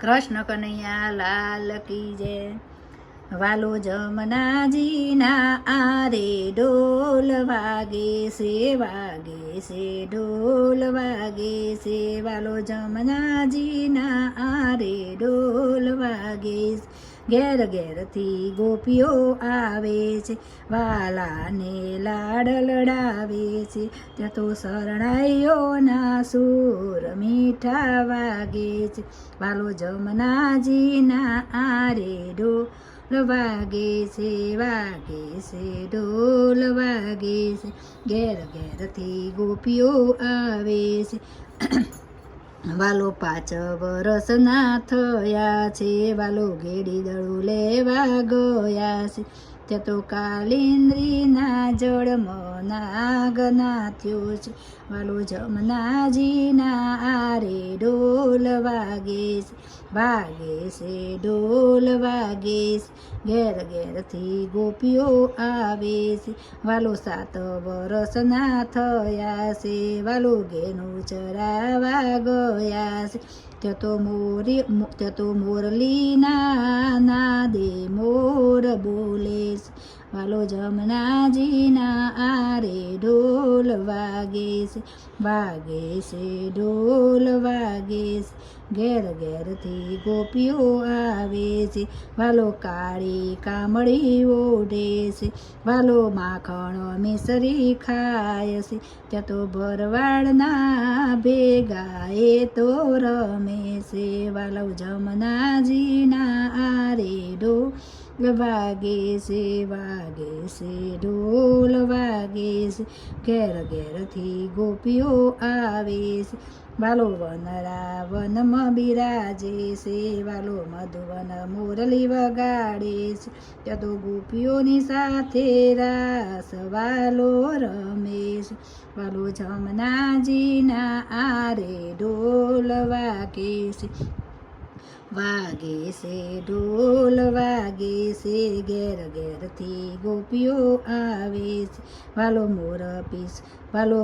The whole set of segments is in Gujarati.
કૃષ્ણ કનૈયા લાલ કી જય। વાલો જમનાજીના આરે ઢોલ વાગે છે ઢોલ વાગે છે। વાલો જમનાજીના આરે ઢોલ વાગે છે। ઘેર ઘેરથી ગોપીઓ આવે છે, વાલાને લાડ લડાવે છે। ત્યાં તો શરણાઈઓના સૂર મીઠા વાગે છે। વાલો જમનાજીના આરે ઢોલ વાગે છે ઢોલ વાગે છે। ઘેર ઘેરથી ગોપીઓ આવે છે। વાલો 5 વરસના થયા છે, વાલો ઘેડી દળું લેવા ગયા છે। ત્યાં તો કાલિંદ્રીના જળમાં નાગ નાથ્યો છે, વાલો જમનાજીના આરે ઢોલ વાગે છે ઢોલ વાગે છે। ઘેર ઘેરથી ગોપીઓ આવે છે, વાલો 7 વરસના થયા છે, વાલો ઘેનું ચરાવા ગયા છે। ત્યાં તો મોરલીના નાદે મોર બોલે છે, વાલો જમનાજીના આરે ઢોલ વાગે છે ઢોલ વાગે છે। ઘેર ઘેરથી ગોપીઓ આવે છે, વાલો કાળી કામળી ઓઢે છે, વાલો માખણ મિસરી ખાય છે। ત્યાં તો ભરવાડના ભેગા એ તો રમે છે, વાલો જમનાજીના આરે ઢોલ વાગે છે ઢોલ વાગે છે। ઘેર ઘેરથી ગોપીઓ આવે છે, વાલો વનરાવનમાં બિરાજે છે, વાલો મધુવન મુરલી વગાડે છે। ત્યાં તો ગોપીઓની સાથે રાસ વાલો રમે છે, વાલો જમનાજીના આરે ઢોલ વાગે છે ઢોલ વાગે છે। ઘેર ઘેરથી ગોપીઓ આવે છે, વાલો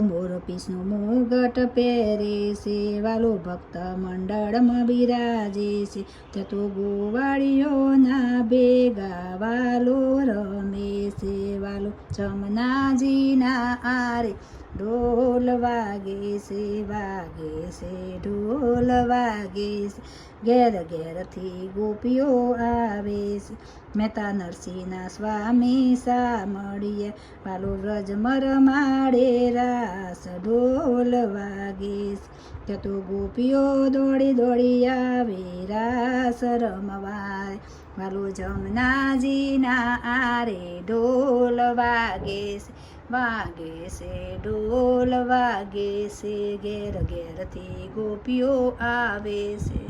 મોરપીસનું મુગટ પહેરે છે, વાલો ભક્ત મંડળમાં બિરાજે છે। ત્યાં તો ગોવાળીઓના ભેગા વાલો રમે છે, વાલો જમનાજીના આરે ઢોલ વાગે છે ઢોલ વાગે છે। ઘેર ઘેરથી ગોપીઓ આવે છે, મહેતા નરસિંહના સ્વામી સામળીએ, વાલો વ્રજમર માડે રાસ ઢોલ વાગે છે। ત્યાં તો ગોપીઓ દોડી દોડી આવે રાસ રમવા, વાલો જમનાજીના આરે ઢોલ વાગે છે ઢોલ વાગે છે। ઘેર ઘેરથી ગોપીઓ આવે છે।